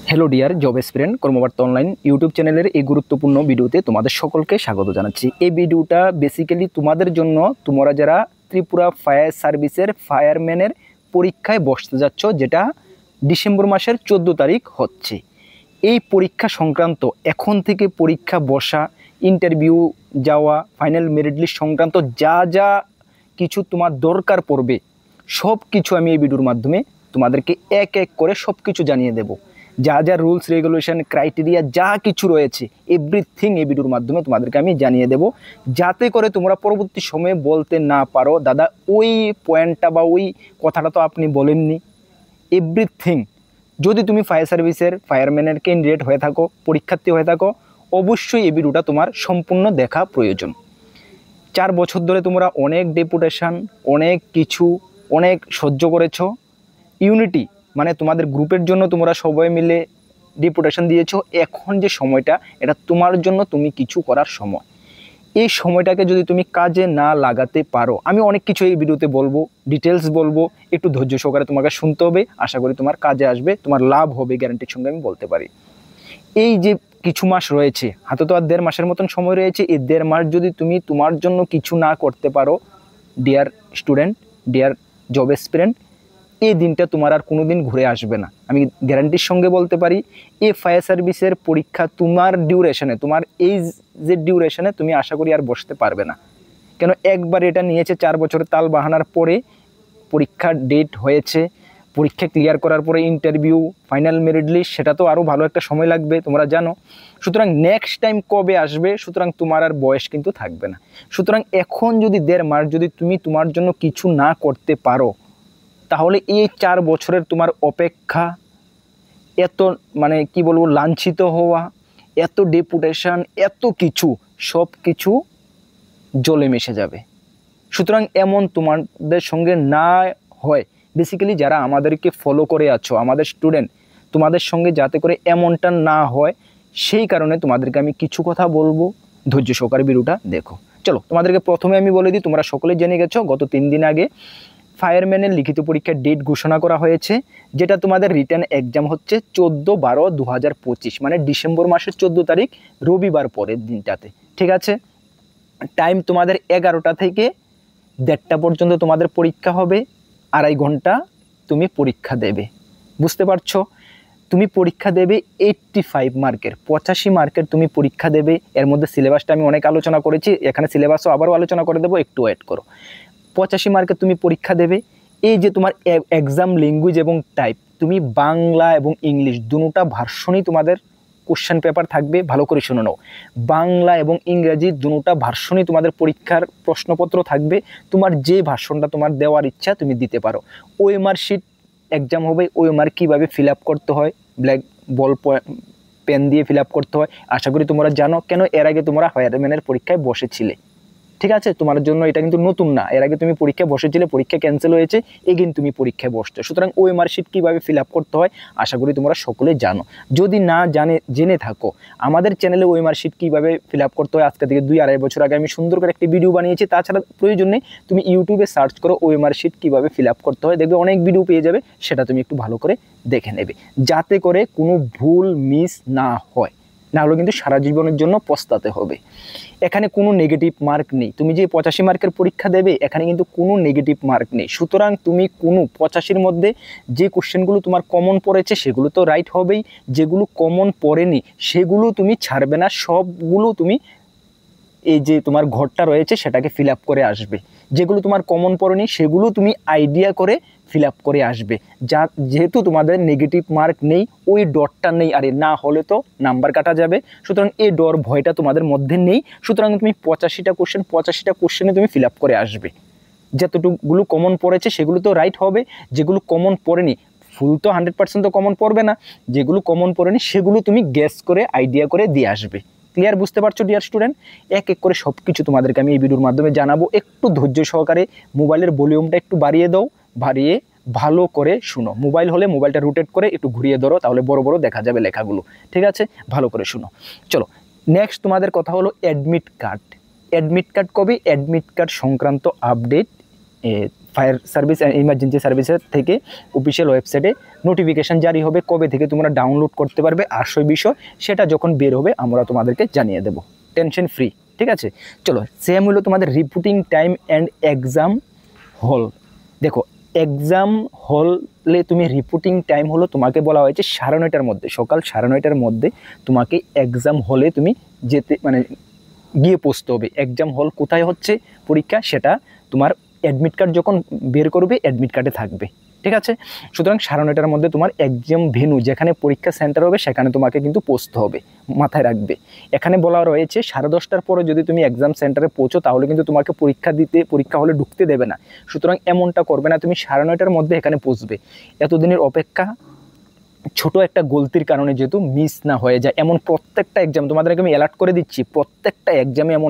Hello dear job এসপিরেন্ট কর্মবার্তা online YouTube চ্যানেলের এই গুরুত্বপূর্ণ ভিডিওতে তোমাদের সকলকে স্বাগত জানাচ্ছি। এই ভিডিওটা বেসিক্যালি তোমাদের জন্য, তোমরা যারা ত্রিপুরা ফায়ার সার্ভিসের ফায়ারম্যানের পরীক্ষায় বসতে যাচ্ছ, যেটা ডিসেম্বর মাসের 14 তারিখ হচ্ছে। এই পরীক্ষা সংক্রান্ত এখন থেকে পরীক্ষা বসা, ইন্টারভিউ যাওয়া, ফাইনাল মেরিট লিস্ট সংক্রান্ত যা যা কিছু তোমার দরকার পড়বে সব কিছু আমি এই ভিডিওর মাধ্যমে তোমাদেরকে এক এক করে সব কিছু জানিয়ে দেব। যা যা রুলস রেগুলেশন ক্রাইটেরিয়া যা কিছু রয়েছে এভরিথিং এই ভিডিওর মাধ্যমে তোমাদেরকে আমি জানিয়ে দেব, যাতে করে তোমরা পরবর্তী সময়ে বলতে না পারো দাদা ওই পয়েন্টটা বা ওই কথাটা তো আপনি বলেননি। এভরিথিং, যদি তুমি ফায়ার সার্ভিসের ফায়ারম্যানের ক্যান্ডিডেট হয়ে থাকো, পরীক্ষার্থী হয়ে থাকো, অবশ্যই এই ভিডিওটা তোমার সম্পূর্ণ দেখা প্রয়োজন। 4 বছর ধরে তোমরা অনেক ডেপুটেশন, অনেক কিছু, অনেক সহ্য করেছো। ইউনিটি মানে তোমাদের গ্রুপের জন্য তোমরা সবাই মিলে ডেপুটেশন দিয়েছো। এখন যে সময়টা, এটা তোমার জন্য, তুমি কিছু করার সময়। এই সময়টাকে যদি তুমি কাজে না লাগাতে পারো, আমি অনেক কিছু এই ভিডিওতে বলবো, ডিটেলস বলবো, একটু ধৈর্য সহকারে তোমাকে শুনতে হবে। আশা করি তোমার কাজে আসবে, তোমার লাভ হবে, গ্যারান্টির সঙ্গে আমি বলতে পারি। এই যে কিছু মাস রয়েছে, হাতে তো আর 1.5 মাসের মতন সময় রয়েছে, এই 1.5 মাস যদি তুমি তোমার জন্য কিছু না করতে পারো, ডিয়ার স্টুডেন্ট, ডিয়ার জব এসপিরেন্ট, এই দিনটা তোমার আর কোনো দিন ঘুরে আসবে না। আমি গ্যারান্টির সঙ্গে বলতে পারি, এই ফায়ার সার্ভিসের পরীক্ষা তোমার ডিউরেশনে, তোমার এই যে ডিউরেশনে তুমি আশা করি আর বসতে পারবে না। কেন, একবার এটা নিয়েছে 4 বছরের তাল বাহানার পরে, পরীক্ষার ডেট হয়েছে, পরীক্ষা ক্লিয়ার করার পরে ইন্টারভিউ, ফাইনাল মেরিট লিস্ট, সেটা তো আরও ভালো একটা সময় লাগবে, তোমরা জানো। সুতরাং নেক্সট টাইম কবে আসবে, সুতরাং তোমার আর বয়স কিন্তু থাকবে না। সুতরাং এখন যদি 1.5 মাস যদি তুমি তোমার জন্য কিছু না করতে পারো, তাহলে এই 4 বছরের তোমার অপেক্ষা, এত মানে কি বলবো, লাঞ্ছিত হওয়া, এত ডেপুটেশন, এত কিছু, সব কিছু জলে মিশে যাবে। সুতরাং এমন তোমাদের সঙ্গে না হয়, বেসিক্যালি যারা আমাদেরকে ফলো করে আছো, আমাদের স্টুডেন্ট, তোমাদের সঙ্গে যাতে করে এমনটা না হয়, সেই কারণে তোমাদেরকে আমি কিছু কথা বলবো। ধৈর্য সহকারে ভিডিওটা দেখো। চলো, তোমাদেরকে প্রথমে আমি বলে দিই, তোমরা সকলে জেনে গেছো গত 3 দিন আগে ফায়ারম্যানের লিখিত পরীক্ষার ডেট ঘোষণা করা হয়েছে, যেটা তোমাদের রিটার্ন এক্সাম হচ্ছে 14/12/2025, মানে ডিসেম্বর মাসের 14 তারিখ, রবিবার পরের দিনটাতে। ঠিক আছে, টাইম তোমাদের 11টা থেকে 1:30 পর্যন্ত তোমাদের পরীক্ষা হবে। 2.5 ঘন্টা তুমি পরীক্ষা দেবে। বুঝতে পারছো? তুমি পরীক্ষা দেবে 85 মার্কের, 85 মার্কের তুমি পরীক্ষা দেবে। এর মধ্যে সিলেবাসটা আমি অনেক আলোচনা করেছি, এখানে সিলেবাসও আবারও আলোচনা করে দেবো, একটু ওয়েট করো। 85 মার্কের তুমি পরীক্ষা দেবে। এই যে তোমার এক্সাম ল্যাঙ্গুয়েজ এবং টাইপ, তুমি বাংলা এবং ইংলিশ দুটোটা ভার্সনই তোমাদের কোশ্চেন পেপার থাকবে। ভালো করে শুনে নাও, বাংলা এবং ইংরেজি দুটোটা ভার্সনই তোমাদের পরীক্ষার প্রশ্নপত্র থাকবে। তোমার যে ভার্সনটা তোমার দেওয়ার ইচ্ছা তুমি দিতে পারো। ওএমআর শিট এক্সাম হবে, ওএমআর কীভাবে ফিল আপ করতে হয়, ব্ল্যাক বল পেন দিয়ে ফিল আপ করতে হয়, আশা করি তোমরা জানো। কেন, এর আগে তোমরা ফায়ারম্যানের পরীক্ষায় বসেছিলে। ঠিক আছে, তোমার জন্য এটা কিন্তু নতুন না। এর আগে তুমি পরীক্ষায় বসেছিলে, পরীক্ষা ক্যান্সেল হয়েছে, এগেইন তুমি পরীক্ষায় বসছো। সুতরাং ওএমআর শিট কীভাবে ফিল আপ করতে হয় আশা করি তোমরা সকলে জানো। যদি না জেনে থাকো, আমাদের চ্যানেলে ওএমআর শিট কীভাবে ফিল আপ করতে হয় আজকে থেকে 2-2.5 বছর আগে আমি সুন্দর করে একটি ভিডিও বানিয়েছি। তাছাড়া প্রয়োজন নেই, তুমি ইউটিউবে সার্চ করো ওএমআর শিট কীভাবে ফিল আপ করতে হয়, দেখবে অনেক ভিডিও পেয়ে যাবে, সেটা তুমি একটু ভালো করে দেখে নেবে, যাতে করে কোনো ভুল মিস না হয়। না হলে কিন্তু সারা জীবনের জন্য পস্তাতে হবে। এখানে কোনো নেগেটিভ মার্ক নেই। তুমি যে 85 মার্কের পরীক্ষা দেবে, এখানে কিন্তু কোনো নেগেটিভ মার্ক নেই। সুতরাং তুমি কোনো 85-র মধ্যে যে কোশ্চেনগুলো তোমার কমন পড়েছে সেগুলো তো রাইট হবেই, যেগুলো কমন পড়েনি সেগুলো তুমি ছাড়বে না, সবগুলো তুমি এই যে তোমার ঘরটা রয়েছে সেটাকে ফিল আপ করে আসবে। যেগুলো তোমার কমন পড়েনি সেগুলো তুমি আইডিয়া করে ফিল আপ করে আসবে। যেহেতু তোমাদের নেগেটিভ মার্ক নেই, ওই ডরটা নেই, আরে না হলে তো নাম্বার কাটা যাবে, সুতরাং এই ডর ভয়টা তোমাদের মধ্যে নেই। সুতরাং তুমি 85টা কোশ্চেনে তুমি ফিল আপ করে আসবে। যতটুকুগুলো কমন পড়েছে সেগুলো তো রাইট হবে, যেগুলো কমন পড়েনি, ফুল তো 100% তো কমন পড়বে না, যেগুলো কমন পড়েনি সেগুলো তুমি গেস করে আইডিয়া করে দিয়ে আসবে। ক্লিয়ার, বুঝতে পারছো ডিয়ার স্টুডেন্ট? এক এক করে সব কিছু তোমাদেরকে আমি এই ভিডিওর মাধ্যমে জানাবো। একটু ধৈর্য সহকারে মোবাইলের ভলিউমটা একটু বাড়িয়ে দাও, বাড়িয়ে ভালো করে শুনো। মোবাইল হলে মোবাইলটা রোটেট করে একটু ঘুরিয়ে ধরো, তাহলে বড় বড় দেখা যাবে লেখাগুলো। ঠিক আছে, ভালো করে শুনো। চলো, নেক্সট তোমাদের কথা হলো অ্যাডমিট কার্ড। অ্যাডমিট কার্ড কবে? অ্যাডমিট কার্ড সংক্রান্ত update fire service and emergency সার্ভিসের থেকে অফিসিয়াল ওয়েবসাইটে নোটিফিকেশান জারি হবে, কবে থেকে তোমরা ডাউনলোড করতে পারবে আর সেই বিষয় সেটা যখন বের হবে আমরা তোমাদেরকে জানিয়ে দেবো, টেনশন ফ্রি। ঠিক আছে, চলো সেম হলো তোমাদের রিপোর্টিং টাইম অ্যান্ড এক্সাম হল। দেখো এক্সাম হলে তুমি রিপোর্টিং টাইম হলো তোমাকে বলা হয়েছে 9:30টার মধ্যে, সকাল 9:30টার মধ্যে তোমাকে এক্সাম হলে তুমি যেতে মানে গিয়ে পৌঁছতে হবে। এক্সাম হল কোথায় হচ্ছে পরীক্ষা সেটা তোমার অ্যাডমিট কার্ড যখন বের করবে অ্যাডমিট কার্ডে থাকবে। ঠিক আছে, সুতরাং 9:30টার মধ্যে তোমার এক্সাম ভেন্যু যেখানে পরীক্ষা সেন্টার হবে সেখানে তোমাকে কিন্তু পৌঁছতে হবে, মাথায় রাখবে। এখানে বলা রয়েছে 10:30টার পরে যদি তুমি এক্সাম সেন্টারে পৌঁছো তাহলে কিন্তু তোমাকে পরীক্ষা হলে ঢুকতে দেবে না। সুতরাং এমনটা করবে না, তুমি 9:30টার মধ্যে এখানে পৌঁছবে। এতদিনের অপেক্ষা ছোট একটা গলতির কারণে যেহেতু মিস না হয়ে যায়, এমন প্রত্যেকটা এক্সাম তোমাদেরকে আমি অ্যালার্ট করে দিচ্ছি, প্রত্যেকটা এক্সামে এমন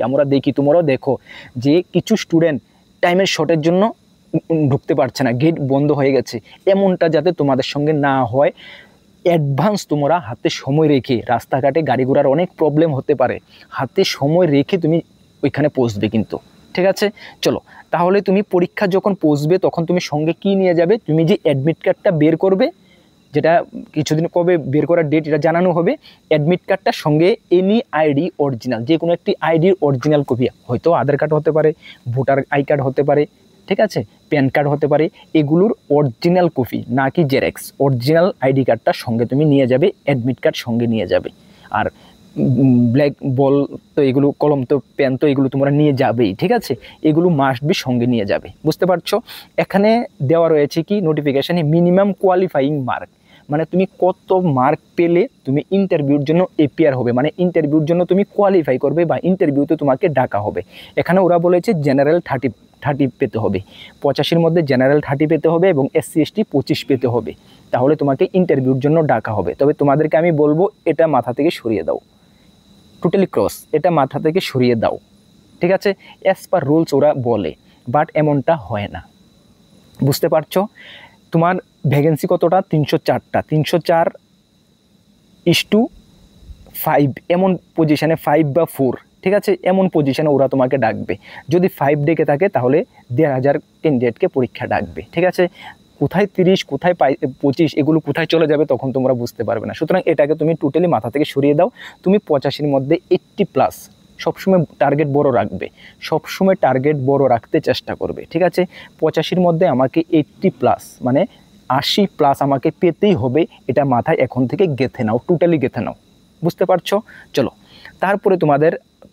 আমরা দেখি তোমরাও দেখো যে কিছু স্টুডেন্ট টাইমের শর্টের জন্য ঢুকতে পারছে না, গেট বন্ধ হয়ে গেছে। এমনটা যাতে তোমাদের সঙ্গে না হয় অ্যাডভান্স তোমরা হাতে সময় রেখে, রাস্তাঘাটে গাড়ি ঘোড়ার অনেক প্রবলেম হতে পারে, হাতে সময় রেখে তুমি ওইখানে পৌঁছবে কিন্তু। ঠিক আছে, চলো তাহলে তুমি পরীক্ষা যখন পৌঁছবে তখন তুমি সঙ্গে কি নিয়ে যাবে, তুমি যে অ্যাডমিট কার্ডটা বের করবে, যেটা কিছুদিন কবে বের করার ডেট এটা জানানো হবে, অ্যাডমিট কার্ডটার সঙ্গে এনি আইডি অরিজিনাল, যে কোনো একটি আইডির অরিজিনাল কপি, হয়তো আধার কার্ড হতে পারে, ভোটার আই কার্ড হতে পারে, ঠিক আছে, প্যান কার্ড হতে পারে, এগুলোর অরিজিনাল কপি না কি জেরক্স, অরিজিনাল আইডি কার্ডটার সঙ্গে তুমি নিয়ে যাবে, অ্যাডমিট কার্ড সঙ্গে নিয়ে যাবে। আর ব্ল্যাক বল তো এগুলো, কলম তো, পেন তো এগুলো তোমরা নিয়ে যাবেই। ঠিক আছে, এগুলো মাস্ট বি সঙ্গে নিয়ে যাবে, বুঝতে পারছো। এখানে দেওয়া রয়েছে কি নোটিফিকেশানে মিনিমাম কোয়ালিফাইং মার্ক, মানে তুমি কত মার্ক পেলে তুমি ইন্টারভিউর জন্য এপিয়ার হবে, মানে ইন্টারভিউর জন্য তুমি কোয়ালিফাই করবে বা ইন্টারভিউতে তোমাকে ডাকা হবে। এখানে ওরা বলেছে জেনারেল 30 পেতে হবে, 85-র মধ্যে জেনারেল 30 পেতে হবে এবং SC ST 25 পেতে হবে, তাহলে তোমাকে ইন্টারভিউর জন্য ডাকা হবে। তবে তোমাদেরকে আমি বলবো এটা মাথা থেকে সরিয়ে দাও, টোটালি ক্রস, এটা মাথা থেকে সরিয়ে দাও। ঠিক আছে, অ্যাজ পার রুলস ওরা বলে, বাট এমনটা হয় না, বুঝতে পারছো। তোমার ভ্যাকেন্সি কতটা, 304টা, 304:5 এমন পজিশানে, 5 বা 4, ঠিক আছে, এমন পজিশানে ওরা তোমাকে ডাকবে। যদি 5 ডেকে থাকে তাহলে 1,500 ক্যান্ডিডেটকে পরীক্ষা ডাকবে। ঠিক আছে, কোথায় 30 কোথায় 25 এগুলো কোথায় চলে যাবে তখন তোমরা বুঝতে পারবে না। সুতরাং এটাকে তুমি টোটালি মাথা থেকে সরিয়ে দাও। তুমি 85-র মধ্যে 80+ সবসময় টার্গেট বড় রাখবে, সবসময় টার্গেট বড় রাখতে চেষ্টা করবে। ঠিক আছে, 85-র মধ্যে আমাকে 80+ মানে 80+ আমাকে পেতেই হবে, এটা মাথায় এখন থেকে গেঁথে নাও, টোটালি গেঁথে নাও, বুঝতে পারছো। চলো তারপরে তোমাদের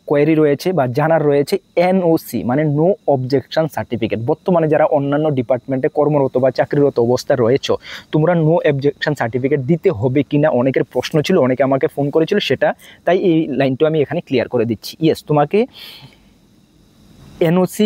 কোয়েরি রয়েছে বা জানার রয়েছে NOC মানে নো অবজেকশন সার্টিফিকেট। বর্তমানে যারা অন্যান্য ডিপার্টমেন্টে কর্মরত বা চাকরিরত অবস্থায় রয়েছে, তোমরা নো অবজেকশন সার্টিফিকেট দিতে হবে কিনা অনেকের প্রশ্ন ছিল, অনেকে আমাকে ফোন করেছিল, সেটা তাই এই লাইনটা আমি এখানে ক্লিয়ার করে দিচ্ছি। ইয়েস, তোমাকে NOC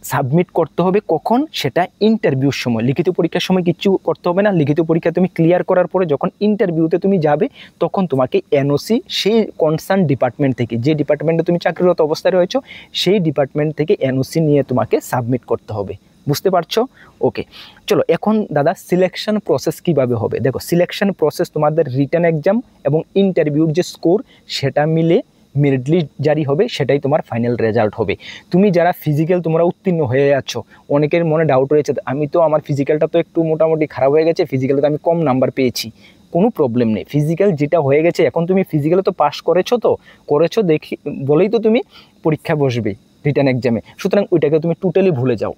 সাবমিট করতে হবে, কখন, সেটা ইন্টারভিউর সময়। লিখিত পরীক্ষার সময় কিচ্ছু করতে হবে না, লিখিত পরীক্ষা তুমি ক্লিয়ার করার পরে যখন ইন্টারভিউতে তুমি যাবে তখন তোমাকে NOC সেই কনসার্ন ডিপার্টমেন্ট থেকে, যে ডিপার্টমেন্টে তুমি চাকরিরত অবস্থায় রয়েছো সেই ডিপার্টমেন্ট থেকে NOC নিয়ে তোমাকে সাবমিট করতে হবে, বুঝতে পারছো। ওকে, চলো এখন দাদা সিলেকশন প্রসেস কিভাবে হবে। দেখো সিলেকশন প্রসেস তোমাদের রিটেন এক্সাম এবং ইন্টারভিউর যে স্কোর সেটা মিলে মেরিট লিস্ট জারি হবে, সেটাই তোমার ফাইনাল রেজাল্ট হবে। তুমি যারা ফিজিক্যাল তোমরা উত্তীর্ণ হয়ে যাচ্ছ, অনেকের মনে ডাউট রয়েছে, আমি তো আমার ফিজিক্যালটা তো একটু মোটামুটি খারাপ হয়ে গেছে, ফিজিক্যালে তো আমি কম নাম্বার পেয়েছি, কোনো প্রবলেম নেই। ফিজিক্যাল যেটা হয়ে গেছে, এখন তুমি ফিজিক্যালে তো পাস করেছো দেখি বলেই তো তুমি পরীক্ষা বসবে রিটেন এক্সামে, সুতরাং ওইটাকে তুমি টোটালি ভুলে যাও।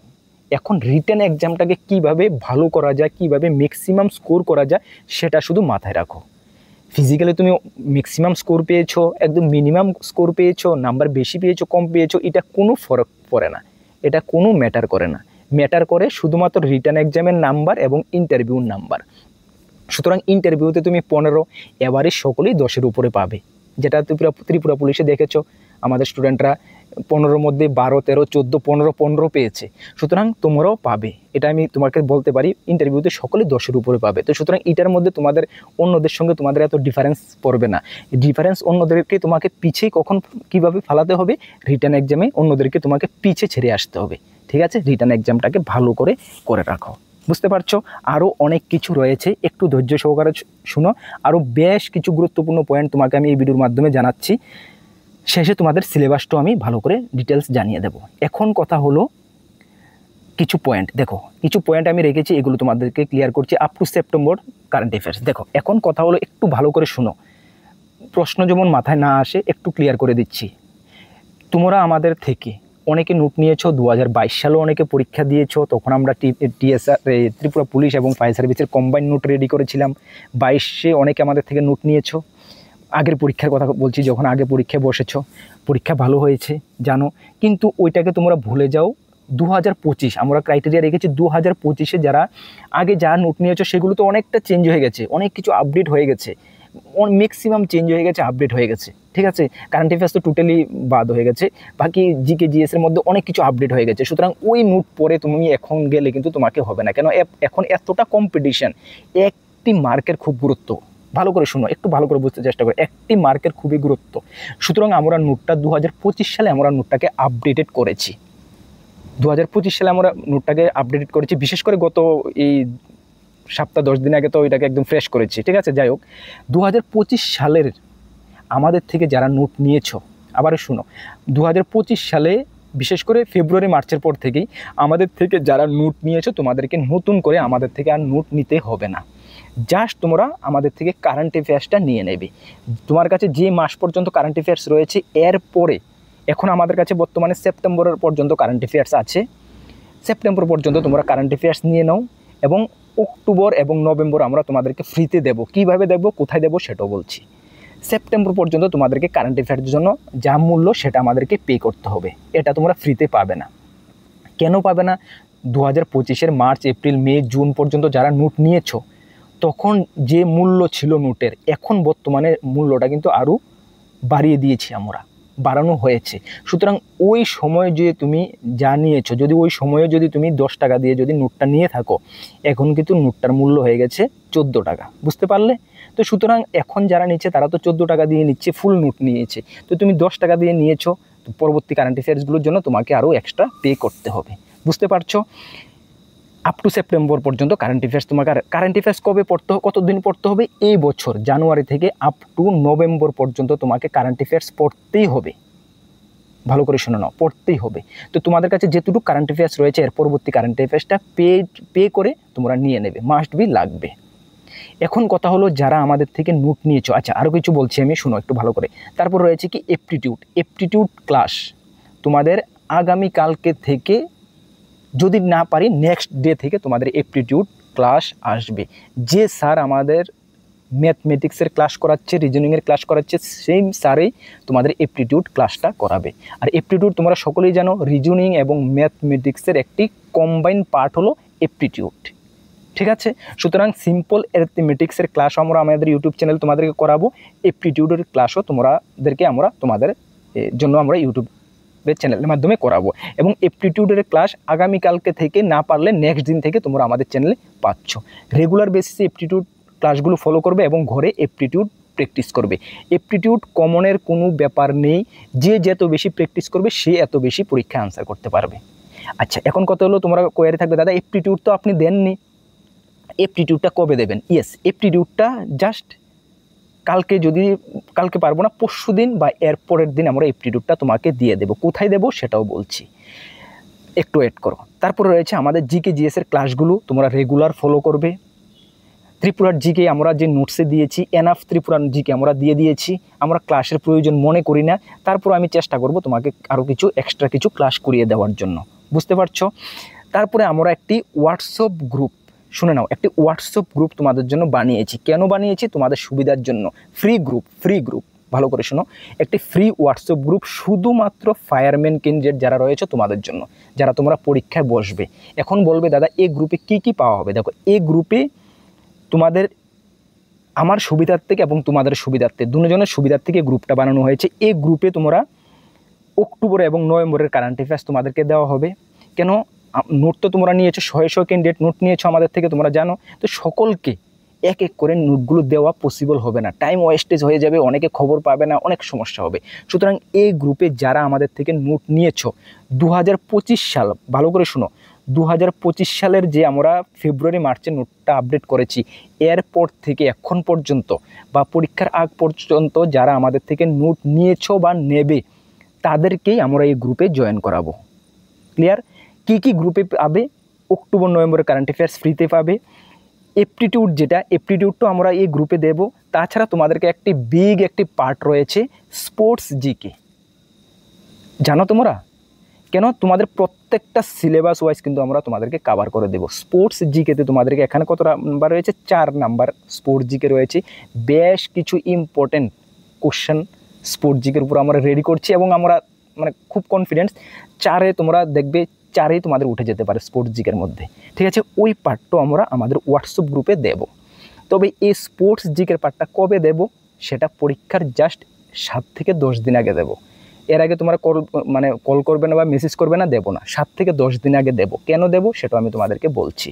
এখন রিটেন এক্সামটাকে কিভাবে ভালো করা যায়, কিভাবে ম্যাক্সিমাম স্কোর করা যায় সেটা শুধু মাথায় রাখো। ফিজিক্যালি তুমি ম্যাক্সিমাম স্কোর পেয়েছো, একদম মিনিমাম স্কোর পেয়েছো, নাম্বার বেশি পেয়েছো কম পেয়েছো, এটা কোনো ফরক পড়ে না, এটা কোনো ম্যাটার করে না। ম্যাটার করে শুধুমাত্র রিটেন এক্সামের নাম্বার এবং ইন্টারভিউর নাম্বার। সুতরাং ইন্টারভিউতে তুমি 15, এবারে সকলেই 10-এর উপরে পাবে, যেটা ত্রিপুরা পুলিশে দেখেছো আমাদের স্টুডেন্টরা 15-র মধ্যে 12, 13, 14, 15 পেয়েছে। সুতরাং তোমরাও পাবে, এটা আমি তোমাকে বলতে পারি। ইন্টারভিউতে সকলে 10-এর উপরে পাবে। তো সুতরাং এটার মধ্যে তোমাদের অন্যদের সঙ্গে তোমাদের এত ডিফারেন্স পড়বে না। ডিফারেন্স অন্যদেরকে তোমাকে পিছিয়ে কখন কীভাবে ফালাতে হবে, রিটেন এক্সামে অন্যদেরকে তোমাকে পিছে ছেড়ে আসতে হবে। ঠিক আছে, রিটেন এক্সামটাকে ভালো করে রাখো, বুঝতে পারছো। আরও অনেক কিছু রয়েছে, একটু ধৈর্য সহকারে শুনো। আরও বেশ কিছু গুরুত্বপূর্ণ পয়েন্ট তোমাকে আমি এই ভিডিওর মাধ্যমে জানাচ্ছি। শেষে তোমাদের সিলেবাসটাও আমি ভালো করে ডিটেলস জানিয়ে দেব। এখন কথা হলো কিছু পয়েন্ট দেখো, কিছু পয়েন্ট আমি রেখেছি, এগুলো তোমাদেরকে ক্লিয়ার করছি up to September current affairs. দেখো এখন কথা হলো, একটু ভালো করে শুনো, প্রশ্ন যেমন মাথায় না আসে একটু ক্লিয়ার করে দিচ্ছি। তোমরা আমাদের থেকে অনেকে নোট নিয়েছো, 2022 সালেও অনেকে পরীক্ষা দিয়েছো, তখন আমরা টিএসআর ত্রিপুরা পুলিশ এবং ফায়ার সার্ভিসের কম্বাইন নোট রেডি করেছিলাম। 22-এ অনেকে আমাদের থেকে নোট নিয়েছো, আগের পরীক্ষার কথা বলছি, যখন আগে পরীক্ষায় বসেছো, পরীক্ষা ভালো হয়েছে জানো, কিন্তু ওইটাকে তোমরা ভুলে যাও। 2025 আমরা ক্রাইটেরিয়া রেখেছি, 2025-এ যারা আগে যা নোট নিয়েছো সেগুলো তো অনেকটা চেঞ্জ হয়ে গেছে, অনেক কিছু আপডেট হয়ে গেছে, ম্যাক্সিমাম চেঞ্জ হয়ে গেছে, আপডেট হয়ে গেছে, ঠিক আছে। কারেন্ট অ্যাফেয়ার্স তো টোটালি বাদ হয়ে গেছে, বাকি জিকে জিএসের মধ্যে অনেক কিছু আপডেট হয়ে গেছে। সুতরাং ওই নোট পরে তুমি এখন গেলে কিন্তু তোমাকে হবে না, কেন এখন এতটা কম্পিটিশান, একটি মার্কের খুব গুরুত্ব। ভালো করে শুনো, একটু ভালো করে বুঝতে চেষ্টা করো, একটি মার্কের খুবই গুরুত্ব। সুতরাং আমরা নোটটা 2025 সালে আমরা নোটটাকে আপডেটেড করেছি, 2025 সালে আমরা নোটটাকে আপডেটেড করেছি, বিশেষ করে গত এই সপ্তাহ 10 দিন আগে তো ওইটাকে একদম ফ্রেশ করেছি, ঠিক আছে। যাই হোক, 2025 সালের আমাদের থেকে যারা নোট নিয়েছো, আবার শুনো, 2025 সালে বিশেষ করে ফেব্রুয়ারি মার্চের পর থেকেই আমাদের থেকে যারা নোট নিয়েছো, তোমাদেরকে নতুন করে আমাদের থেকে আর নোট নিতে হবে না, জাস্ট তোমরা আমাদের থেকে কারেন্ট অ্যাফেয়ার্সটা নিয়ে নেবে। তোমার কাছে যে মাস পর্যন্ত কারেন্ট অ্যাফেয়ার্স রয়েছে, এরপরে এখন আমাদের কাছে বর্তমানে সেপ্টেম্বরের পর্যন্ত কারেন্ট অ্যাফেয়ার্স আছে, সেপ্টেম্বর পর্যন্ত তোমরা কারেন্ট অ্যাফেয়ার্স নিয়ে নাও, এবং অক্টোবর এবং নভেম্বর আমরা তোমাদেরকে ফ্রিতে দেবো। কীভাবে দেবো, কোথায় দেবো সেটাও বলছি। সেপ্টেম্বর পর্যন্ত তোমাদেরকে কারেন্ট অ্যাফেয়ার্সের জন্য যা মূল্য সেটা আমাদেরকে পে করতে হবে, এটা তোমরা ফ্রিতে পাবে না। কেন পাবে না? 2025-এর মার্চ, এপ্রিল, মে, জুন পর্যন্ত যারা নোট নিয়েছো, তখন যে মূল্য ছিল নোটের, এখন বর্তমানে মূল্যটা কিন্তু আরও বাড়িয়ে দিয়েছি আমরা, বাড়ানো হয়েছে। সুতরাং ওই সময় যে তুমি যা নিয়েছো, যদি ওই সময়ে যদি তুমি 10 টাকা দিয়ে যদি নোটটা নিয়ে থাকো, এখন কিন্তু নোটটার মূল্য হয়ে গেছে 14 টাকা, বুঝতে পারলে? তো সুতরাং এখন যারা নিচ্ছে তারা তো 14 টাকা দিয়ে নিচ্ছে, ফুল নোট নিয়েছে, তো তুমি 10 টাকা দিয়ে নিয়েছো, তো পরবর্তী কারেন্ট অ্যাফেয়ার্সগুলোর জন্য তোমাকে আরও এক্সট্রা পে করতে হবে, বুঝতে পারছো? আপ টু সেপ্টেম্বর পর্যন্ত কারেন্ট অ্যাফেয়ার্স, তোমাকে কারেন্ট অ্যাফেয়ার্স কবে পড়তে হবে, কতদিন পড়তে হবে? এই বছর জানুয়ারি থেকে আপ টু নভেম্বর পর্যন্ত তোমাকে কারেন্ট অ্যাফেয়ার্স পড়তেই হবে। ভালো করে শুনে নাও, পড়তেই হবে। তো তোমাদের কাছে যেটুকু কারেন্ট অ্যাফেয়ার্স রয়েছে, এর পরবর্তী কারেন্ট অ্যাফেয়ার্সটা পে করে তোমরা নিয়ে নেবে, মাস্ট বি লাগবে। এখন কথা হলো, যারা আমাদের থেকে নোট নিয়েছো, আচ্ছা আরও কিছু বলছি আমি, শুনো একটু ভালো করে। তারপর রয়েছে কি এপ্টিটিউড ক্লাস, তোমাদের আগামীকালকে থেকে, যদি না পারি নেক্সট ডে থেকে তোমাদের এপ্টিটিউড ক্লাস আসবে। যে স্যার আমাদের ম্যাথমেটিক্সের ক্লাস করাচ্ছে, রিজনিংয়ের ক্লাস করাচ্ছে, সেই স্যারেই তোমাদের এপ্টিটিউড ক্লাসটা করাবে। আর এপ্টিটিউড তোমরা সকলেই জানো, রিজনিং এবং ম্যাথমেটিক্সের একটি কম্বাইন পার্ট হলো এপ্টিটিউড, ঠিক আছে। সুতরাং সিম্পল অ্যারিথমেটিক্সের ক্লাস আমরা আমাদের ইউটিউব চ্যানেল তোমাদেরকে করাবো, এপ্টিটিউডের ক্লাসও তোমাদের জন্য আমরা ইউটিউবের চ্যানেলের মাধ্যমে করাবো। এবং এপ্টিটিউডের ক্লাস আগামীকালকে থেকে, না পারলে নেক্সট দিন থেকে তোমরা আমাদের চ্যানেলে পাচ্ছ। রেগুলার বেসিসে এপ্টিটিউড ক্লাসগুলো ফলো করবে এবং ঘরে এপ্টিটিউড প্র্যাকটিস করবে। এপ্টিটিউড কমনের কোনো ব্যাপার নেই, যে যত বেশি প্র্যাকটিস করবে সে এত বেশি পরীক্ষায় আনসার করতে পারবে। আচ্ছা, এখন কত হলো, তোমরা কোয়ারি থাকবে, দাদা এপ্টিটিউড তো আপনি দেননি, এপ্টিটিউডটা কবে দেবেন? ইয়েস, এপ্টিটিউডটা জাস্ট কালকে পারবো না, পরশু দিন বা এর পরের দিন আমরা এপ্টিটিউডটা তোমাকে দিয়ে দেবো। কোথায় দেবো সেটাও বলছি, একটু ওয়েট করো। তারপরে রয়েছে আমাদের জিকে জিএসের ক্লাসগুলো, তোমরা রেগুলার ফলো করবে। ত্রিপুরার জিকে আমরা যে নোটসে দিয়েছি, এনাফ ত্রিপুরার জিকে আমরা দিয়ে দিয়েছি, আমরা ক্লাসের প্রয়োজন মনে করি না। তারপর আমি চেষ্টা করব তোমাকে আরও কিছু এক্সট্রা কিছু ক্লাস করিয়ে দেওয়ার জন্য, বুঝতে পারছো? তারপরে আমরা একটি হোয়াটসঅ্যাপ গ্রুপ, শুনে নাও, একটি হোয়াটসঅ্যাপ গ্রুপ তোমাদের জন্য বানিয়েছি। কেন বানিয়েছি? তোমাদের সুবিধার জন্য। ফ্রি গ্রুপ, ভালো করে শোনো, একটি ফ্রি হোয়াটসঅ্যাপ গ্রুপ শুধুমাত্র ফায়ারম্যান ক্যান্ডিডেট যারা রয়েছে তোমাদের জন্য, যারা তোমরা পরীক্ষায় বসবে। এখন বলবে দাদা এই গ্রুপে কি কি পাওয়া হবে? দেখো, এই গ্রুপে তোমাদের আমার সুবিধার্থে এবং তোমাদের সুবিধার্থে, দুজনের সুবিধার থেকে গ্রুপটা বানানো হয়েছে। এই গ্রুপে তোমরা অক্টোবর এবং নভেম্বরের কারেন্ট অ্যাফেয়ার্স তোমাদেরকে দেওয়া হবে। কেন? নোট তো তোমরা নিয়েছো, 100 ক্যান্ডিডেট নোট নিয়েছো আমাদের থেকে, তোমরা জানো। তো সকলকে এক এক করে নোটগুলো দেওয়া পসিবল হবে না, টাইম ওয়েস্টেজ হয়ে যাবে, অনেকে খবর পাবে না, অনেক সমস্যা হবে। সুতরাং এই গ্রুপে যারা আমাদের থেকে নোট নিয়েছো, 2025 সাল, ভালো করে শুনো, 2025 সালের যে আমরা ফেব্রুয়ারি মার্চে নোটটা আপডেট করেছি, এরপর থেকে এখন পর্যন্ত বা পরীক্ষার আগ পর্যন্ত যারা আমাদের থেকে নোট নিয়েছো বা নেবে, তাদেরকেই আমরা এই গ্রুপে জয়েন করাবো। ক্লিয়ার? কি গ্রুপে পাবে, অক্টোবর নভেম্বরের কারেন্ট অ্যাফেয়ার্স ফ্রিতে পাবে। এপ্টিটিউড, যেটা এপ্টিটিউডটা আমরা এই গ্রুপে দেব। তাছাড়া তোমাদেরকে একটি পার্ট রয়েছে স্পোর্টস জিকে। জানো তোমরা কেন? তোমাদের প্রত্যেকটা সিলেবাস ওয়াইজ কিন্তু আমরা তোমাদেরকে কভার করে দেব। স্পোর্টস জিকেতে তোমাদেরকে এখানে কত নাম্বার রয়েছে? 4 নাম্বার স্পোর্টস জিকে রয়েছে। বেশ কিছু ইম্পর্টেন্ট কোশ্চেন স্পোর্টস জিকের উপর আমরা রেডি করছি এবং আমরা মানে খুব কনফিডেন্স 4-এ তোমরা দেখবে 4-এই তোমাদের উঠে যেতে পারে স্পোর্টস জিকের মধ্যে। ঠিক আছে, ওই পার্টটা আমরা আমাদের হোয়াটসঅ্যাপ গ্রুপে দেব। তবে এই স্পোর্টস জিকের পার্টটা কবে দেব? সেটা পরীক্ষার জাস্ট 7 থেকে 10 দিন আগে দেব। এর আগে তোমরা কল করবে না বা মেসেজ করবে না, দেবো না। 7 থেকে 10 দিন আগে দেব। কেন দেব সেটা আমি তোমাদেরকে বলছি।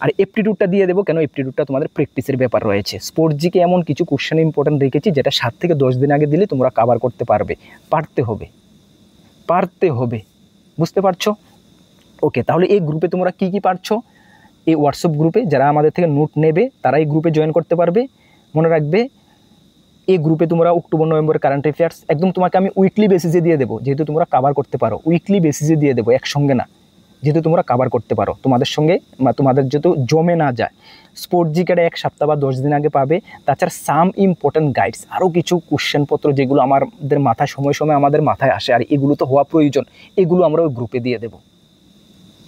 আর এপ্টিটিউডটা দিয়ে দেবো কেন? এপ্টিটিউডটা তোমাদের প্র্যাকটিসের ব্যাপার রয়েছে। স্পোর্টস জিকে এমন কিছু কোশ্চেন ইম্পর্টেন্ট রেখেছি যেটা 7 থেকে 10 দিন আগে দিলে তোমরা কভার করতে পারবে। পারতে হবে, বুঝতে পারছো? ওকে, তাহলে এই গ্রুপে তোমরা কি পারছো? এই হোয়াটসঅ্যাপ গ্রুপে যারা আমাদের থেকে নোট নেবে তারা এই গ্রুপে জয়েন করতে পারবে। মনে রাখবে, এই গ্রুপে তোমরা অক্টোবর নভেম্বর কারেন্ট অ্যাফেয়ার্স একদম তোমাকে আমি উইকলি বেসিসে দিয়ে দেবো, যেহেতু তোমরা কভার করতে পারো। উইকলি বেসিসে দিয়ে দেবো, একসঙ্গে না, যেহেতু তোমরা কভার করতে পারো। তোমাদের সঙ্গে তোমাদের যেহেতু জমে না যায়। স্পোর্টস জিকেটা 1 সপ্তাহ বা 10 দিন আগে পাবে। তাছাড়া সাম ইম্পর্টেন্ট গাইডস, আরও কিছু কোশ্চেনপত্র যেগুলো আমাদের মাথায় সময় আমাদের মাথায় আসে আর এগুলো তো হওয়া প্রয়োজন, এগুলো আমরা ওই গ্রুপে দিয়ে দেবো।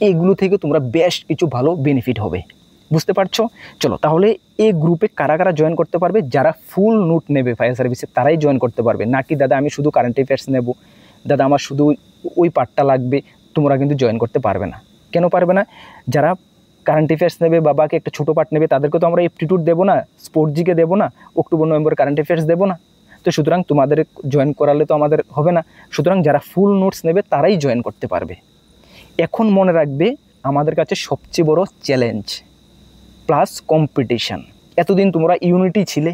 এগুলো থেকে তোমরা বেশ কিছু ভালো বেনিফিট হবে, বুঝতে পারছো? চলো, তাহলে এই গ্রুপে কারা জয়েন করতে পারবে? যারা ফুল নোট নেবে ফায়ার সার্ভিসে তারাই জয়েন করতে পারবে। নাকি দাদা আমি শুধু কারেন্ট অ্যাফেয়ার্স নেব, দাদা আমার শুধু ওই পার্টটা লাগবে, তোমরা কিন্তু জয়েন করতে পারবে না। কেন পারবে না? যারা কারেন্ট অ্যাফেয়ার্স নেবে বা বাকি একটা ছোটো পার্ট নেবে তাদেরকে তো আমরা এপ্টিটিউড দেবো না, স্পোর্টস জিকে দেবো না, অক্টোবর নভেম্বর কারেন্ট অ্যাফেয়ার্স দেবো না। তো সুতরাং তোমাদের জয়েন করালে তো আমাদের হবে না। সুতরাং যারা ফুল নোটস নেবে তারাই জয়েন করতে পারবে। এখন মনে রাখবে, আমাদের কাছে সবচেয়ে বড় চ্যালেঞ্জ প্লাস কম্পিটিশান। এতদিন তোমরা ইউনিটি ছিলে,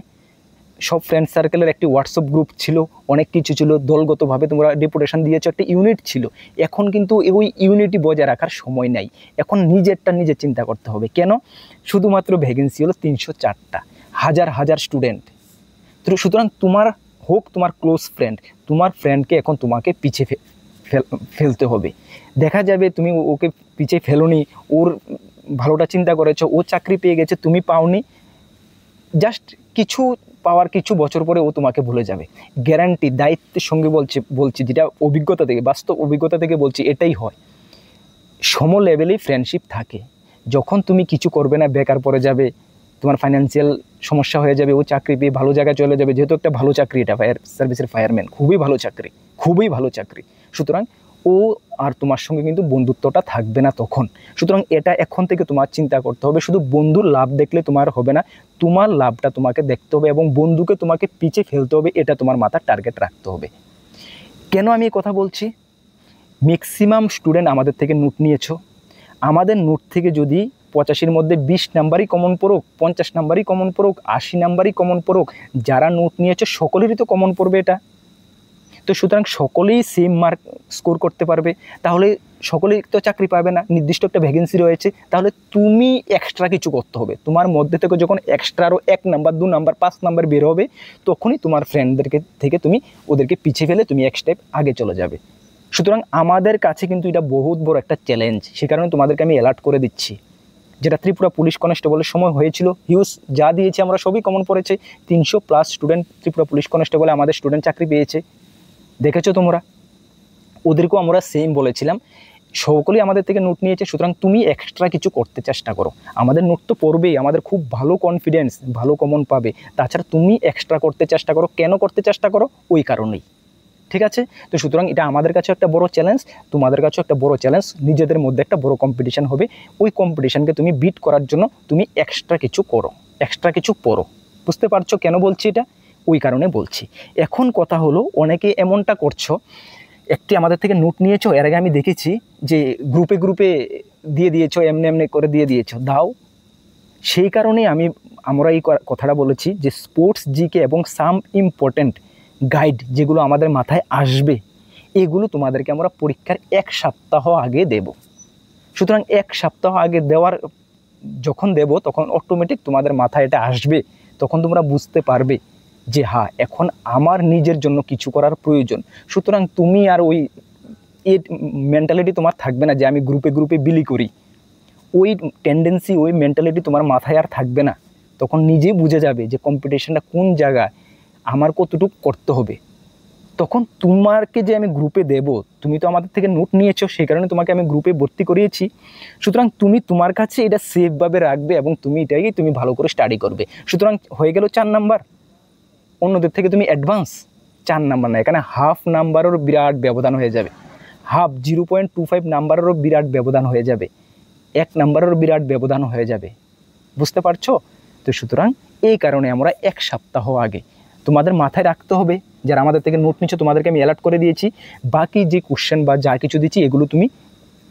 সব ফ্রেন্ড সার্কেলের একটি হোয়াটসঅ্যাপ গ্রুপ ছিল, অনেক কিছু ছিল, দলগতভাবে তোমরা ডেপুটেশন দিয়েছো, একটা ইউনিট ছিল। এখন কিন্তু ওই ইউনিটি বজায় রাখার সময় নাই। এখন নিজেরটা নিজে চিন্তা করতে হবে। কেন? শুধুমাত্র ভ্যাকেন্সি হলো 304টা, হাজার স্টুডেন্ট। তো সুতরাং তোমার ক্লোজ ফ্রেন্ড, তোমার ফ্রেন্ডকে এখন তোমাকে পিছিয়ে ফেলতে হবে। দেখা যাবে তুমি ওকে পিছিয়ে ফেলোনি, ওর ভালোটা চিন্তা করেছো, ও চাকরি পেয়ে গেছে, তুমি পাওনি। জাস্ট কিছু বছর পরে ও তোমাকে ভুলে যাবে, গ্যারান্টি। দায়িত্বের সঙ্গে বলছি, যেটা অভিজ্ঞতা থেকে, বাস্তব অভিজ্ঞতা থেকে বলছি, এটাই হয়। সম লেভেলেই ফ্রেন্ডশিপ থাকে। যখন তুমি কিছু করবে না, বেকার পড়ে যাবে, তোমার ফাইন্যান্সিয়াল সমস্যা হয়ে যাবে, ও চাকরি পেয়ে ভালো জায়গায় চলে যাবে, যেহেতু একটা ভালো চাকরি, এটা ফায়ার সার্ভিসের ফায়ারম্যান খুবই ভালো চাকরি। সুতরাং ও আর তোমার সঙ্গে কিন্তু বন্ধুত্বটা থাকবে না তখন। সুতরাং এটা এখন থেকে তোমার চিন্তা করতে হবে। শুধু বন্ধুর লাভ দেখলে তোমার হবে না, তোমার লাভটা তোমাকে দেখতে হবে এবং বন্ধুকে তোমাকে পিছিয়ে ফেলতে হবে, এটা তোমার মাথার টার্গেট রাখতে হবে। কেন আমি এই কথা বলছি? ম্যাক্সিমাম স্টুডেন্ট আমাদের থেকে নোট নিয়েছো। আমাদের নোট থেকে যদি 85-র মধ্যে 20 নাম্বারই কমন পড়ুক, 50 নাম্বারই কমন পড়ুক, 80 নাম্বারই কমন পড়ুক, যারা নোট নিয়েছে সকলেরই তো কমন পড়বে এটা। তো সুতরাং সকলেই সেম মার্ক স্কোর করতে পারবে, তাহলে সকলেই তো চাকরি পাবে না। নির্দিষ্ট একটা ভ্যাকেন্সি রয়েছে, তাহলে তুমি এক্সট্রা কিছু করতে হবে। তোমার মধ্যে থেকে যখন এক্সট্রা আরও 1 নাম্বার 2 নাম্বার 5 নাম্বার বের হবে, তখনই তোমার ফ্রেন্ডদেরকে থেকে তুমি ওদেরকে পিছিয়ে ফেলে তুমি এক স্টেপ আগে চলে যাবে। সুতরাং আমাদের কাছে কিন্তু এটা বহুত বড় একটা চ্যালেঞ্জ। সে কারণে তোমাদেরকে আমি অ্যালার্ট করে দিচ্ছি। যেটা ত্রিপুরা পুলিশ কনস্টেবলের সময় হয়েছিল, হিউজ যা দিয়েছে আমরা সবই কমন পড়েছে। 300+ স্টুডেন্ট ত্রিপুরা পুলিশ কনস্টেবলে আমাদের স্টুডেন্ট চাকরি পেয়েছে, দেখেছো তোমরা। ওদেরকেও আমরা সেম বলেছিলাম, সকলেই আমাদের থেকে নোট নিয়েছে। সুতরাং তুমি এক্সট্রা কিছু করতে চেষ্টা করো। আমাদের নোট তো পড়বেই, আমাদের খুব ভালো কনফিডেন্স, ভালো কমন পাবে। তাছাড়া তুমি এক্সট্রা করতে চেষ্টা করো। কেন করতে চেষ্টা করো? ওই কারণেই, ঠিক আছে? তো সুতরাং এটা আমাদের কাছে একটা বড় চ্যালেঞ্জ, তোমাদের কাছেও একটা বড় চ্যালেঞ্জ। নিজেদের মধ্যে একটা বড় কম্পিটিশান হবে। ওই কম্পিটিশানকে তুমি বিট করার জন্য তুমি এক্সট্রা কিছু করো, এক্সট্রা কিছু পড়ো। বুঝতে পারছো কেন বলছি এটা? ওই কারণে বলছি। এখন কথা হলো, অনেকে এমনটা করছো, একটি আমাদের থেকে নোট নিয়েছো, এর আগে আমি দেখেছি যে গ্রুপে দিয়ে দিয়েছো, এমনি করে দিয়ে দিয়েছো, দাও। সেই কারণেই আমরা এই কথাটা বলেছি যে স্পোর্টস জিকে এবং সাম ইম্পর্টেন্ট গাইড যেগুলো আমাদের মাথায় আসবে, এগুলো তোমাদেরকে আমরা পরীক্ষার 1 সপ্তাহ আগে দেব। সুতরাং 1 সপ্তাহ আগে যখন দেব তখন অটোমেটিক তোমাদের মাথায় এটা আসবে। তখন তোমরা বুঝতে পারবে যে হ্যাঁ, এখন আমার নিজের জন্য কিছু করার প্রয়োজন। সুতরাং তুমি আর ওই এই মেন্টালিটি তোমার থাকবে না যে আমি গ্রুপে গ্রুপে বিলি করি, ওই টেন্ডেন্সি ওই মেন্টালিটি তোমার মাথায় আর থাকবে না। তখন নিজেই বুঝে যাবে যে কম্পিটিশনটা কোন জায়গায় আমার কতটুকু করতে হবে। তখন তোমাকে যে আমি গ্রুপে দেব, তুমি তো আমাদের থেকে নোট নিয়েছো, সেই কারণে তোমাকে আমি গ্রুপে ভর্তি করিয়েছি। সুতরাং তুমি তোমার কাছে এটা সেফভাবে রাখবে এবং তুমি এটাই তুমি ভালো করে স্টাডি করবে। সুতরাং হয়ে গেল 4 নাম্বার। অন্যদের থেকে তুমি অ্যাডভান্স। 4 নাম্বার না, এখানে হাফ নাম্বারেরও বিরাট ব্যবধান হয়ে যাবে, হাফ 0.25 নাম্বারেরও বিরাট ব্যবধান হয়ে যাবে, 1 নাম্বারেরও বিরাট ব্যবধান হয়ে যাবে। বুঝতে পারছো? তো সুতরাং এই কারণে আমরা 1 সপ্তাহ আগে তোমাদের মাথায় রাখতে হবে, যারা আমাদের থেকে নোট নিচ্ছ তোমাদেরকে আমি অ্যালার্ট করে দিয়েছি, বাকি যে কোশ্চেন বা যা কিছু দিচ্ছি এগুলো তুমি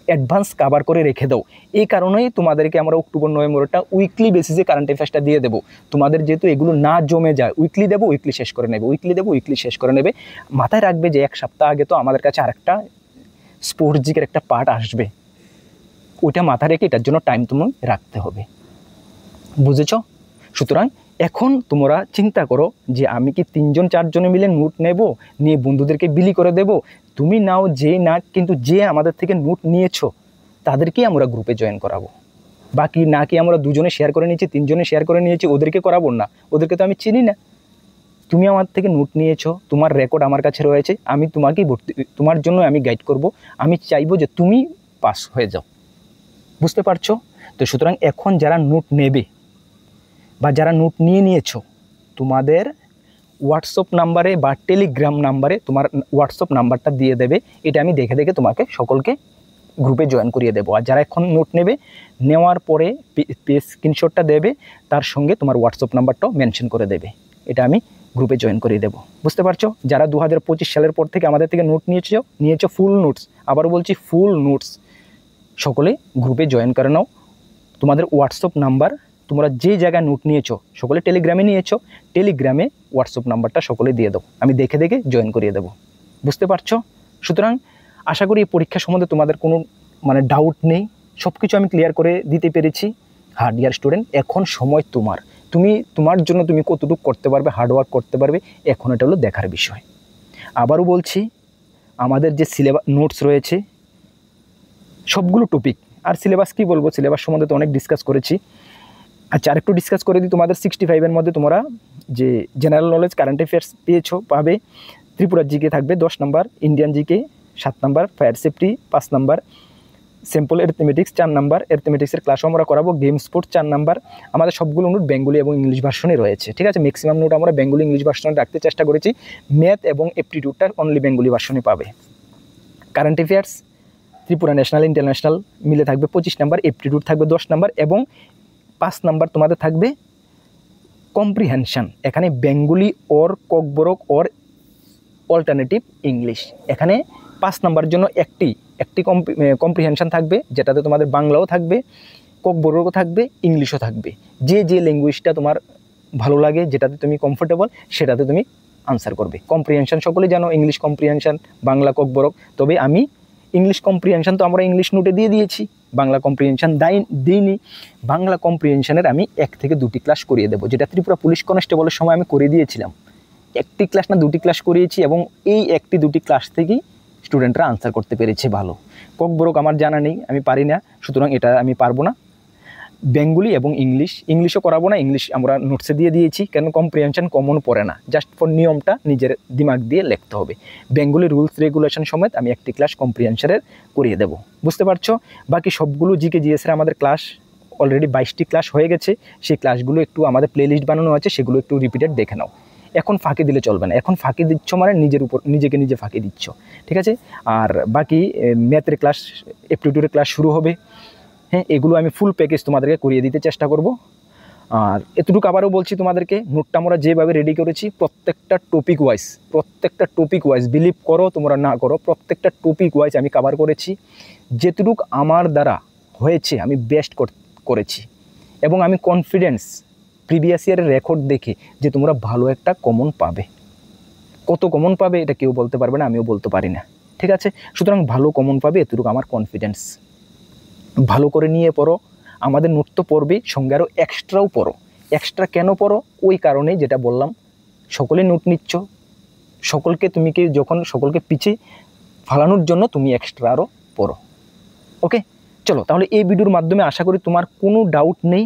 অ্যাডভান্স কভার করে রেখে দাও। এই কারণেই তোমাদেরকে আমরা অক্টোবর নভেম্বরটা উইকলি বেসিসে কারেন্ট অ্যাফেয়ার্সটা দিয়ে দেবো। তোমাদের যেহেতু এগুলো না জমে যায়, উইকলি দেবো, উইকলি শেষ করে নেবে, উইকলি দেবো, উইকলি শেষ করে নেবে। মাথায় রাখবে যে 1 সপ্তাহ আগে তো আমাদের কাছে আরেকটা স্পোর্টস জিকের একটা পার্ট আসবে, ওইটা মাথায় রেখে এটার জন্য টাইম তুমি রাখতে হবে। বুঝেছ? সুতরাং এখন তোমরা চিন্তা করো যে আমি কি 3জন 4জনে মিলে নোট নেব, নিয়ে বন্ধুদেরকে বিলি করে দেব? তুমি নাও, যে না, কিন্তু যে আমাদের থেকে নোট নিয়েছো তাদেরকেই আমরা গ্রুপে জয়েন করাবো। বাকি না কি আমরা 2জনে শেয়ার করে নিয়েছি, 3জনে শেয়ার করে নিয়েছি, ওদেরকে করাবো না? ওদেরকে তো আমি চিনি না। তুমি আমার থেকে নোট নিয়েছো, তোমার রেকর্ড আমার কাছে রয়েছে, আমি তোমাকেই ভর্তি, তোমার জন্য আমি গাইড করব। আমি চাইবো যে তুমি পাস হয়ে যাও। বুঝতে পারছো? তো সুতরাং এখন যারা নোট নেবে বা যারা নোট নিয়ে নিয়েছো, তোমাদের হোয়াটসঅ্যাপ নাম্বারে বা টেলিগ্রাম নাম্বারে তোমার হোয়াটসঅ্যাপ নাম্বারটা দিয়ে দেবে। এটা আমি দেখে দেখে তোমাকে সকলকে গ্রুপে জয়েন করিয়ে দেবো। আর যারা এখন নোট নেবে, নেওয়ার পরে স্ক্রিনশটটা দেবে, তার সঙ্গে তোমার হোয়াটসঅ্যাপ নাম্বারটাও মেনশন করে দেবে। এটা আমি গ্রুপে জয়েন করিয়ে দেবো। বুঝতে পারছো? যারা 2025 সালের পর থেকে আমাদের থেকে নোট নিয়েছো ফুল নোটস, আবারও বলছি ফুল নোটস, সকলে গ্রুপে জয়েন করে নাও। তোমাদের হোয়াটসঅ্যাপ নাম্বার, তোমরা যে জায়গায় নোট নিয়েছো সকলে টেলিগ্রামে নিয়েছো, টেলিগ্রামে হোয়াটসঅ্যাপ নাম্বারটা সকলে দিয়ে দাও, আমি দেখে দেখে জয়েন করিয়ে দেবো। বুঝতে পারছো? সুতরাং আশা করি এই পরীক্ষা সম্বন্ধে তোমাদের কোনো ডাউট নেই, সব কিছু আমি ক্লিয়ার করে দিতে পেরেছি। হ্যাঁ ডিয়ার স্টুডেন্ট, এখন সময় তোমার, তোমার জন্য তুমি কতটুকু করতে পারবে, হার্ডওয়ার্ক করতে পারবে, এখন এটা হলো দেখার বিষয়। আবারও বলছি, আমাদের যে সিলেবাস নোটস রয়েছে সবগুলো টপিক, আর সিলেবাস কি বলবো, সিলেবাস সম্বন্ধে তো অনেক ডিসকাস করেছি। আচ্ছা, আরেকটু ডিসকাস করে দিই। তোমাদের 65-এর মধ্যে তোমরা যে জেনারেল নলেজ কারেন্ট অ্যাফেয়ার্স পাবে, ত্রিপুরার জিকে থাকবে 10 number, Indian GK 7 number, fire safety 5 number, simple arithmetics 4 number, অ্যারিথমেটিক্সের ক্লাসও আমরা করাবো, গেম স্পোর্টস 4 নাম্বার। আমাদের সবগুলো নোট বেঙ্গলি এবং ইংলিশ ভার্সনে রয়েছে, ঠিক আছে? ম্যাক্সিমাম নোট আমরা বেঙ্গলি ইংলিশ ভার্সনে রাখতে চেষ্টা করেছি। ম্যাথ এবং অ্যাপটিটিউডটা অনলি বেঙ্গলি ভার্সনে পাবে। Current affairs Tripura national international মিলে থাকবে 25 নাম্বার, অ্যাপটিটিউড থাকবে 10 নাম্বার এবং 5 নাম্বার তোমাদের থাকবে কম্প্রিহেনশন। এখানে বেঙ্গলি ওর ককবরক ওর অল্টারনেটিভ ইংলিশ। এখানে 5 নাম্বার জন্য একটি কম্প্রিহেনশন থাকবে, যেটাতে তোমাদের বাংলাও থাকবে, ককবরকও থাকবে, ইংলিশও থাকবে। যে ল্যাঙ্গুয়েজটা তোমার ভালো লাগে, যেটাতে তুমি কমফোর্টেবল, সেটাতে তুমি আনসার করবে। কম্প্রিহেনশন সকলেই জানো, ইংলিশ কম্প্রিহেনশন, বাংলা ককবরক। তবে আমি ইংলিশ কম্প্রিহেনশন তো আমরা ইংলিশ নোটে দিয়ে দিয়েছি, বাংলা কম্প্রিহেনশন দিইনি। বাংলা কম্প্রিহেনশনের আমি 1 থেকে 2টি ক্লাস করিয়ে দেবো, যেটা ত্রিপুরা পুলিশ কনস্টেবলের সময় আমি করে দিয়েছিলাম। 1টি ক্লাস না 2টি ক্লাস করিয়েছি এবং এই 1টি 2টি ক্লাস থেকেই স্টুডেন্টরা আনসার করতে পেরেছে ভালো। ককবরক আমার জানা নেই, আমি পারি না, সুতরাং এটা আমি পারবো না। বেঙ্গলি এবং ইংলিশও করাবো না, ইংলিশ আমরা নোটসে দিয়ে দিয়েছি, কেন কম্প্রিহেনশন কমন পড়ে না, জাস্ট ফর নিয়মটা নিজের দিমাগ দিয়ে লিখতে হবে। বেঙ্গলি রুলস রেগুলেশন সমেত আমি 1টি ক্লাস কম্প্রিহেনশনের করিয়ে দেবো। বুঝতে পারছো? বাকি সবগুলো জিকে জিএসের আমাদের ক্লাস অলরেডি 22টি ক্লাস হয়ে গেছে। সেই ক্লাসগুলো একটু আমাদের প্লেলিস্ট বানানো আছে, সেগুলো একটু রিপিটেড দেখে নাও। এখন ফাঁকি দিলে চলবে না, এখন ফাঁকি দিচ্ছ মানে নিজেকে নিজে ফাঁকি দিচ্ছ, ঠিক আছে? আর বাকি ম্যাথের ক্লাস, অ্যাপটিটিউডের ক্লাস শুরু হবে। হ্যাঁ, এগুলো আমি ফুল প্যাকেজ তোমাদেরকে করিয়ে দিতে চেষ্টা করব। আর এতটুকু আবারও বলছি তোমাদেরকে, নোটটা আমরা যেভাবে রেডি করেছি প্রত্যেকটা টপিক ওয়াইজ বিলিভ করো তোমরা না করো, প্রত্যেকটা টপিক ওয়াইজ আমি কভার করেছি। যেটুকু আমার দ্বারা হয়েছে আমি বেস্ট করেছি এবং আমি কনফিডেন্স প্রিভিয়াস ইয়ারের রেকর্ড দেখে যে তোমরা ভালো একটা কমন পাবে। কত কমন পাবে এটা কেউ বলতে পারবে না, আমিও বলতে পারি না, ঠিক আছে? সুতরাং ভালো কমন পাবে, এতটুকু আমার কনফিডেন্স। ভালো করে নিয়ে পড়ো, আমাদের নোট তো পড়বে, সঙ্গে আরও এক্সট্রাও পড়ো। এক্সট্রা কেন পড়ো? ওই কারণেই যেটা বললাম, সকলে নোট নিচ্ছ, সকলকে পিছিয়ে ফালানোর জন্য তুমি এক্সট্রা আরও পড়ো। ওকে, চলো তাহলে এই ভিডিওর মাধ্যমে আশা করি তোমার কোনো ডাউট নেই।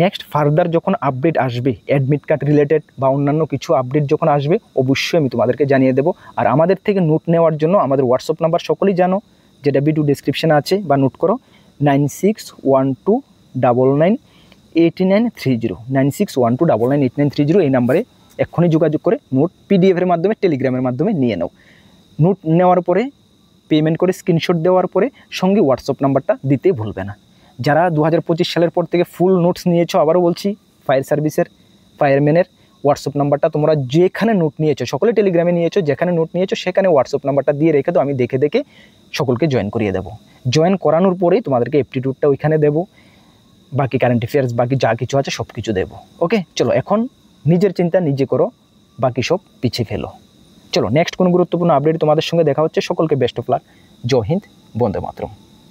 নেক্সট ফার্দার যখন আপডেট আসবে অ্যাডমিট কার্ড রিলেটেড বা অন্যান্য কিছু আপডেট যখন আসবে অবশ্যই আমি তোমাদেরকে জানিয়ে দেবো। আর আমাদের থেকে নোট নেওয়ার জন্য আমাদের হোয়াটসঅ্যাপ নাম্বার সকলেই জানো, যেটা ভিডিও ডেসক্রিপশানে আছে, বা নোট করো 9612998930 9612998930 এই নাম্বারে এক্ষুনি যোগাযোগ করে নোট পিডিএফের মাধ্যমে টেলিগ্রামের মাধ্যমে নিয়ে নাও। নোট নেওয়ার পরে পেমেন্ট করে স্ক্রিনশট দেওয়ার পরে সঙ্গে হোয়াটসঅ্যাপ নাম্বারটা দিতে ভুলবে না। যারা 2025 সালের পর থেকে ফুল নোটস নিয়েছো, আবারও বলছি ফায়ার সার্ভিসের ফায়ারম্যানের হোয়াটসঅ্যাপ নাম্বারটা তোমরা যেখানে নোট নিয়েছো, সকলে টেলিগ্রামে নিয়েছো, যেখানে নোট নিয়েছো সেখানে হোয়াটসঅ্যাপ নাম্বারটা দিয়ে রেখে তো আমি দেখে দেখে সকলকে জয়েন করিয়ে দেবো। জয়েন করানোর পরেই তোমাদেরকে অ্যাপটিটিউডটা ওইখানে দেবো, বাকি কারেন্ট অ্যাফেয়ার্স বাকি যা কিছু আছে সব কিছু দেবো। ওকে, চলো এখন নিজের চিন্তা নিজে করো, বাকি সব পিছিয়ে ফেলো। চলো নেক্সট কোনো গুরুত্বপূর্ণ আপডেট তোমাদের সঙ্গে দেখা হচ্ছে। সকলকে বেস্ট অফ লাক। জয় হিন্দ, বন্দে মাতরম।